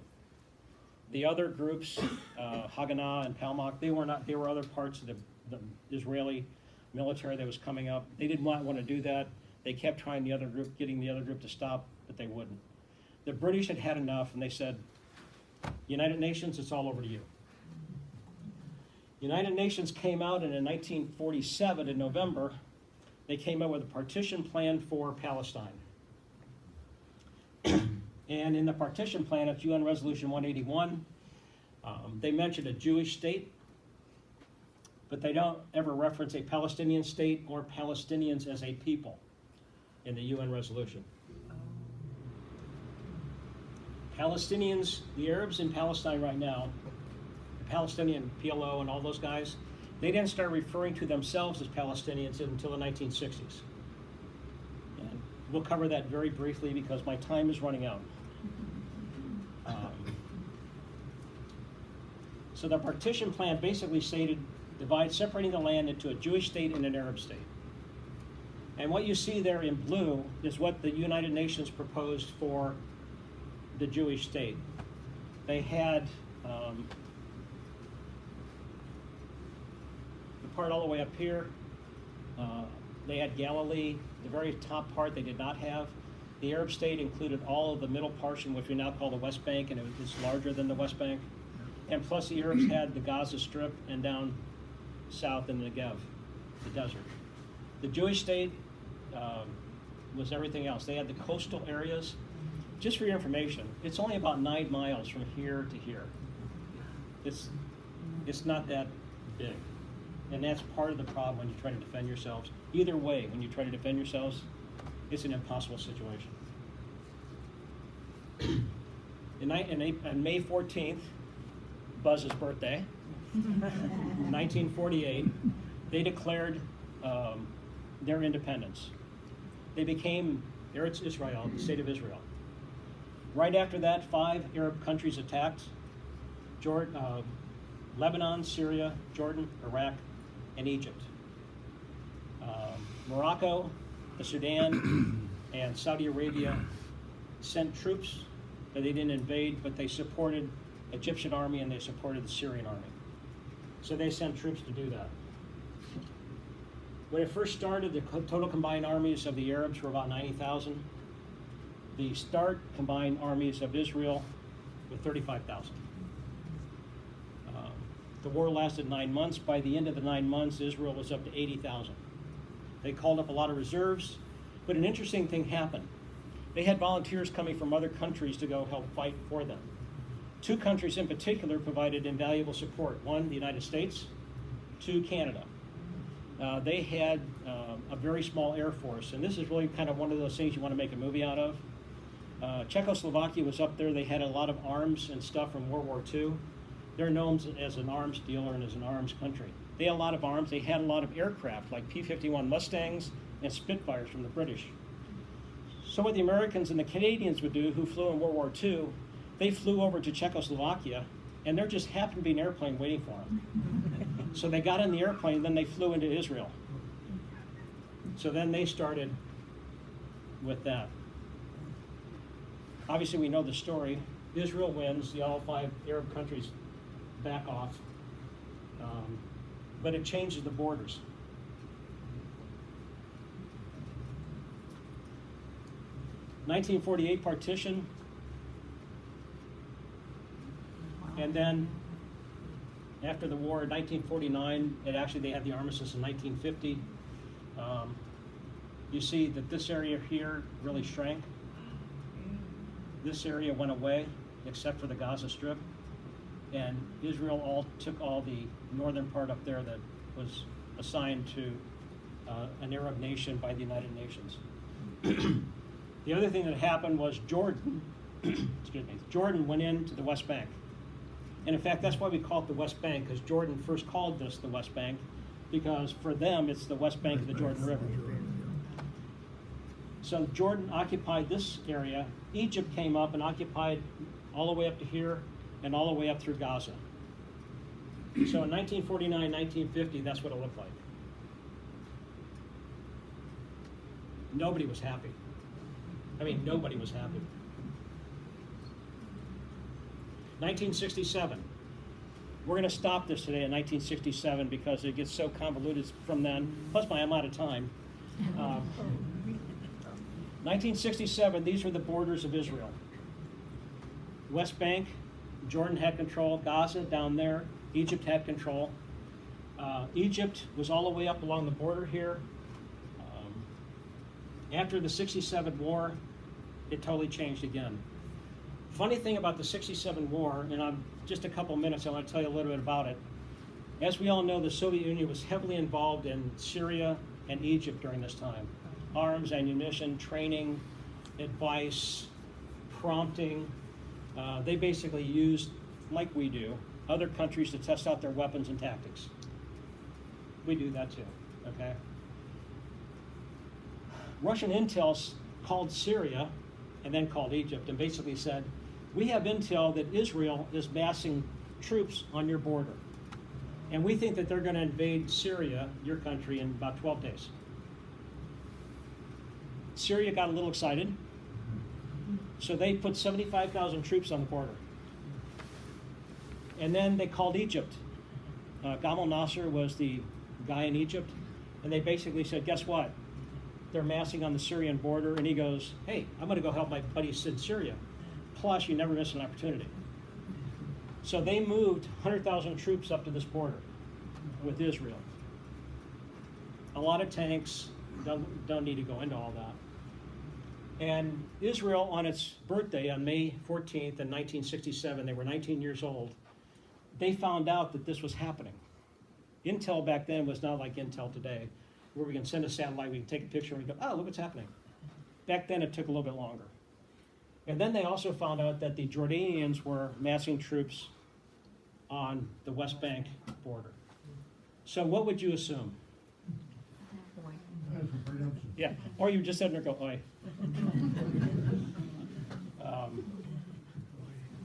Speaker 1: The other groups, Haganah and Palmach, they were other parts of the Israeli military that was coming up. They did not want to do that. They kept trying getting the other group to stop, but they wouldn't. The British had had enough, and they said, United Nations, it's all over to you. United Nations came out, and in 1947, in November, they came out with a partition plan for Palestine. And in the partition plan, it's UN Resolution 181, they mentioned a Jewish state, but they don't ever reference a Palestinian state or Palestinians as a people in the UN resolution. Palestinians, the Arabs in Palestine right now, the Palestinian PLO and all those guys, they didn't start referring to themselves as Palestinians until the 1960s. And we'll cover that very briefly because my time is running out. So the partition plan basically stated separating the land into a Jewish state and an Arab state. And what you see there in blue is what the United Nations proposed for the Jewish state. They had the part all the way up here. They had Galilee. The very top part they did not have. The Arab state included all of the middle portion, which we now call the West Bank, and it's larger than the West Bank. And plus the Arabs had the Gaza Strip and down south in the Negev, the desert. The Jewish state was everything else. They had the coastal areas. Just for your information, it's only about 9 miles from here to here. It's not that big. And that's part of the problem when you try to defend yourselves. Either way, when you try to defend yourselves, it's an impossible situation. On May 14th, Buzz's birthday, 1948, they declared their independence. They became Eretz Israel, the state of Israel. Right after that, 5 Arab countries attacked: Lebanon, Syria, Jordan, Iraq, and Egypt. Morocco, the Sudan, and Saudi Arabia sent troops, but they didn't invade, but they supported Egyptian army and they supported the Syrian army. So they sent troops to do that. When it first started, the total combined armies of the Arabs were about 90,000. The start combined armies of Israel were 35,000. The war lasted 9 months. By the end of the 9 months, Israel was up to 80,000. They called up a lot of reserves, but an interesting thing happened. They had volunteers coming from other countries to go help fight for them. 2 countries in particular provided invaluable support. 1, the United States. 2, Canada. They had a very small air force, and this is really kind of one of those things you want to make a movie out of. Czechoslovakia was up there. They had a lot of arms and stuff from World War II. They're known as an arms dealer and as an arms country. They had a lot of arms. They had a lot of aircraft, like P-51 Mustangs and Spitfires from the British. So what the Americans and the Canadians would do, who flew in World War II, they flew over to Czechoslovakia, and there just happened to be an airplane waiting for them. So they got in the airplane, then they flew into Israel. So then they started with that. Obviously, we know the story. Israel wins. The all 5 Arab countries back off. But it changes the borders. (1948) partition. And then after the war in 1949, they had the armistice in 1950. You see that this area here really shrank. This area went away, except for the Gaza Strip. And Israel took all the northern part up there that was assigned to an Arab nation by the United Nations. The other thing that happened was Jordan went into the West Bank. And in fact, that's why we call it the West Bank, because Jordan first called this the West Bank, because for them, it's the West Bank of the Jordan River. So Jordan occupied this area. Egypt came up and occupied all the way up to here and all the way up through Gaza. So in 1949, 1950, that's what it looked like. Nobody was happy. I mean, nobody was happy. 1967. We're going to stop this today in 1967 because it gets so convoluted from then. Plus, I'm out of time. 1967, these were the borders of Israel. West Bank, Jordan had control. Gaza down there, Egypt had control. Egypt was all the way up along the border here. After the 67 war, it totally changed again. Funny thing about the 67 war, and I'm just a couple minutes, I want to tell you a little bit about it. As we all know, the Soviet Union was heavily involved in Syria and Egypt during this time. Arms, ammunition, training, advice, prompting. They basically used, like we do, other countries to test out their weapons and tactics. We do that too, okay? Russian intel called Syria and then called Egypt and basically said, we have intel that Israel is massing troops on your border. And we think that they're going to invade Syria, your country, in about 12 days. Syria got a little excited, so they put 75,000 troops on the border. And then they called Egypt. Gamal Nasser was the guy in Egypt, and they basically said, guess what? They're massing on the Syrian border, and he goes, hey, I'm going to go help my buddy Sid Syria. Plus, you never miss an opportunity. So they moved 100,000 troops up to this border with Israel. A lot of tanks, don't need to go into all that. And Israel, on its birthday, on May 14th in 1967, they were 19 years old, they found out that this was happening. Intel back then was not like Intel today, where we can send a satellite, we can take a picture, and we go, oh, look what's happening. Back then, it took a little bit longer. And then they also found out that the Jordanians were massing troops on the West Bank border. So what would you assume? Yeah, or you just said there go, oi.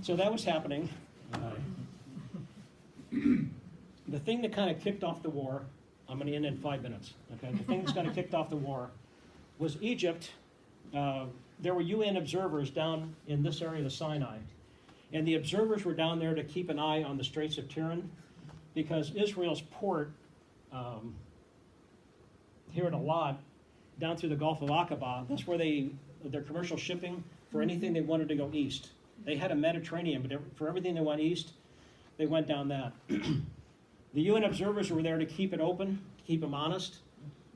Speaker 1: So that was happening. The thing that kind of kicked off the war, I'm going to end in 5 minutes. Okay, the thing that's kind of kicked off the war was Egypt. There were UN observers down in this area of the Sinai, and the observers were down there to keep an eye on the Straits of Tiran, because Israel's port here at Elad, down through the Gulf of Aqaba, that's where their commercial shipping for anything they wanted to go east. They had a Mediterranean, but for everything they went east, they went down that. The UN observers were there to keep it open, to keep them honest.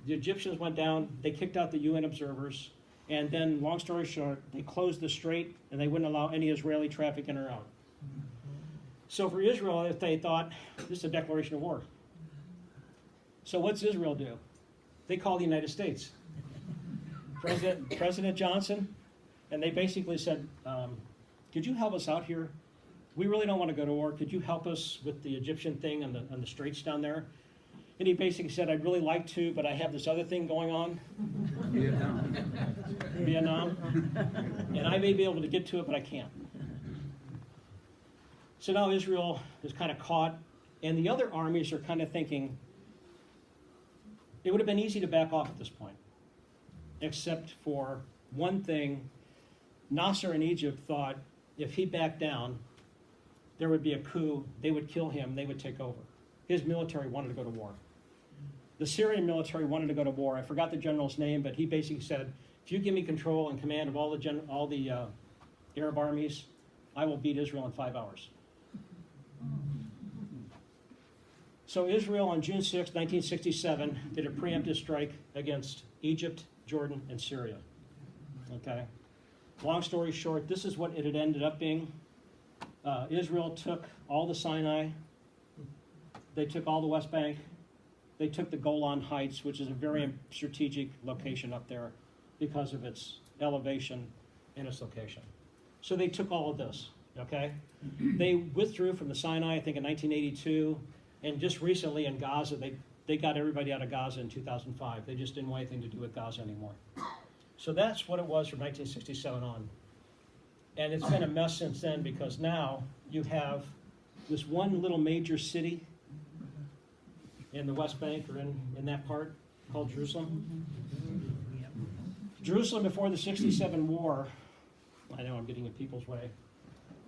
Speaker 1: The Egyptians went down, they kicked out the UN observers, and then, long story short, they closed the strait and they wouldn't allow any Israeli traffic in or out. So for Israel, if they thought, this is a declaration of war. So what's Israel do? They call the United States. President Johnson, and they basically said, could you help us out here? We really don't want to go to war. Could you help us with the Egyptian thing on the straits down there? And he basically said, I'd really like to, but I have this other thing going on. Vietnam. And I may be able to get to it, but I can't. So now Israel is kind of caught, and the other armies are kind of thinking, it would have been easy to back off at this point, except for one thing. Nasser in Egypt thought if he backed down, there would be a coup, they would kill him, they would take over. His military wanted to go to war. The Syrian military wanted to go to war. I forgot the general's name, but he basically said, if you give me control and command of all the Arab armies, I will beat Israel in 5 hours. So Israel on June 6, 1967, did a preemptive strike against Egypt, Jordan, and Syria. Okay. Long story short, this is what it had ended up being. Israel took all the Sinai. They took all the West Bank. They took the Golan Heights, which is a very strategic location up there because of its elevation and its location. So they took all of this, okay? They withdrew from the Sinai, I think, in 1982. And just recently in Gaza, they got everybody out of Gaza in 2005. They just didn't want anything to do with Gaza anymore. So that's what it was from 1967 on. And it's been a mess since then, because now you have this one little major city in the West Bank or in that part called Jerusalem. Jerusalem before the 67 war, I know I'm getting in people's way.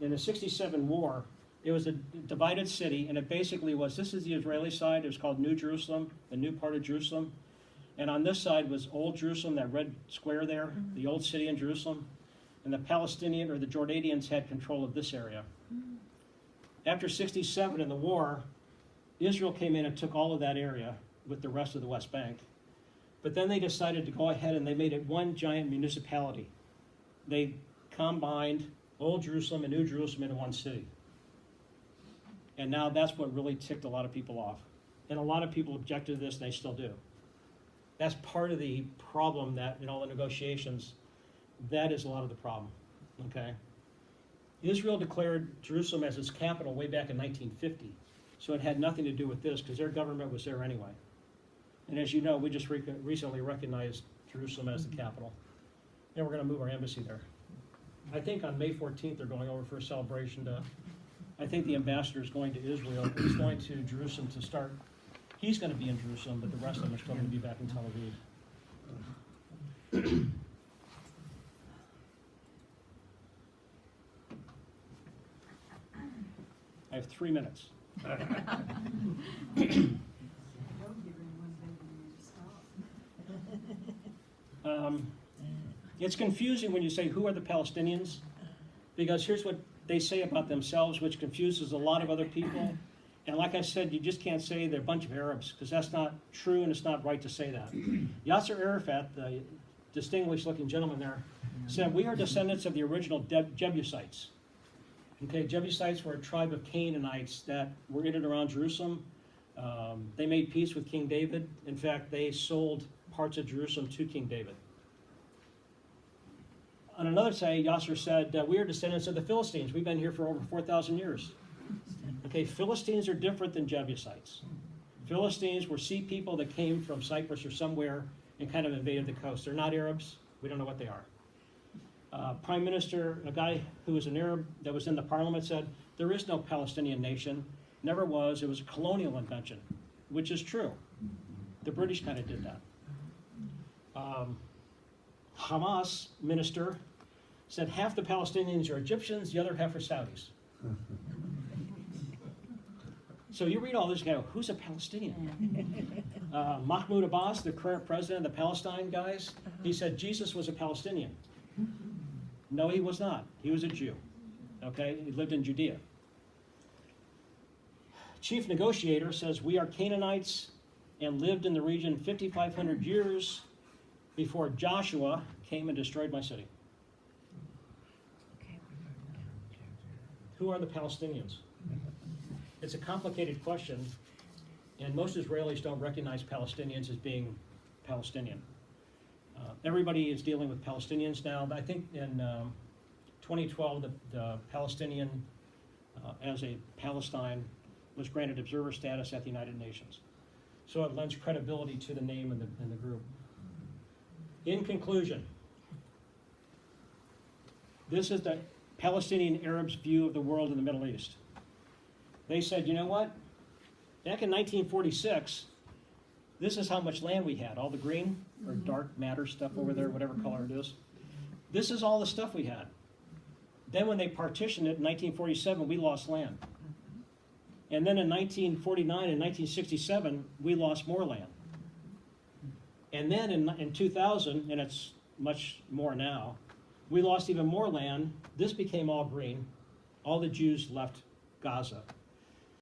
Speaker 1: In the 67 war, it was a divided city, and it basically was, this is the Israeli side, it was called New Jerusalem, the new part of Jerusalem. And on this side was Old Jerusalem, that red square there, the old city in Jerusalem. And the Palestinian or the Jordanians had control of this area. After 67 in the war, Israel came in and took all of that area with the rest of the West Bank. But then they decided to go ahead and they made it one giant municipality. They combined Old Jerusalem and New Jerusalem into one city. And now that's what really ticked a lot of people off. And a lot of people objected to this, and they still do. That's part of the problem that in all the negotiations, that is a lot of the problem, okay? Israel declared Jerusalem as its capital way back in 1950. So it had nothing to do with this because their government was there anyway. And as you know, we just recently recognized Jerusalem as the capital. And we're going to move our embassy there. I think on May 14th they're going over for a celebration to, I think the ambassador is going to Israel. He's going to Jerusalem to start. He's going to be in Jerusalem, but the rest of them are still going to be back in Tel Aviv. I have 3 minutes. It's confusing when you say, who are the Palestinians? Because here's what they say about themselves, which confuses a lot of other people. And like I said, you just can't say they're a bunch of Arabs, because that's not true and it's not right to say that. Yasser Arafat, the distinguished-looking gentleman there, said, we are descendants of the original Jebusites. Okay, Jebusites were a tribe of Canaanites that were in and around Jerusalem. They made peace with King David. In fact, they sold parts of Jerusalem to King David. On another side, Yasser said, we are descendants of the Philistines. We've been here for over 4,000 years. Okay, Philistines are different than Jebusites. Philistines were sea people that came from Cyprus or somewhere and kind of invaded the coast. They're not Arabs. We don't know what they are. Prime Minister, a guy who was an Arab that was in the parliament, said, there is no Palestinian nation. Never was. It was a colonial invention, which is true. The British kind of did that. Hamas minister said half the Palestinians are Egyptians, the other half are Saudis. So you read all this, you go, who's a Palestinian? Mahmoud Abbas, the current president of the Palestine guys, he said Jesus was a Palestinian. No, he was not. He was a Jew. Okay? He lived in Judea. Chief negotiator says we are Canaanites and lived in the region 5,500 years before Joshua came and destroyed my city. Who are the Palestinians? It's a complicated question, and most Israelis don't recognize Palestinians as being Palestinian. Everybody is dealing with Palestinians now. I think in 2012, the Palestinian, as a Palestine, was granted observer status at the United Nations. So it lends credibility to the name and the group. In conclusion, this is the Palestinian Arabs' view of the world in the Middle East. They said, you know what? Back in 1946, this is how much land we had. All the green or dark matter stuff over there, whatever color it is. This is all the stuff we had. Then when they partitioned it in 1947, we lost land. And then in 1949 and 1967, we lost more land. And then in 2000, and it's much more now, we lost even more land. This became all green. All the Jews left Gaza.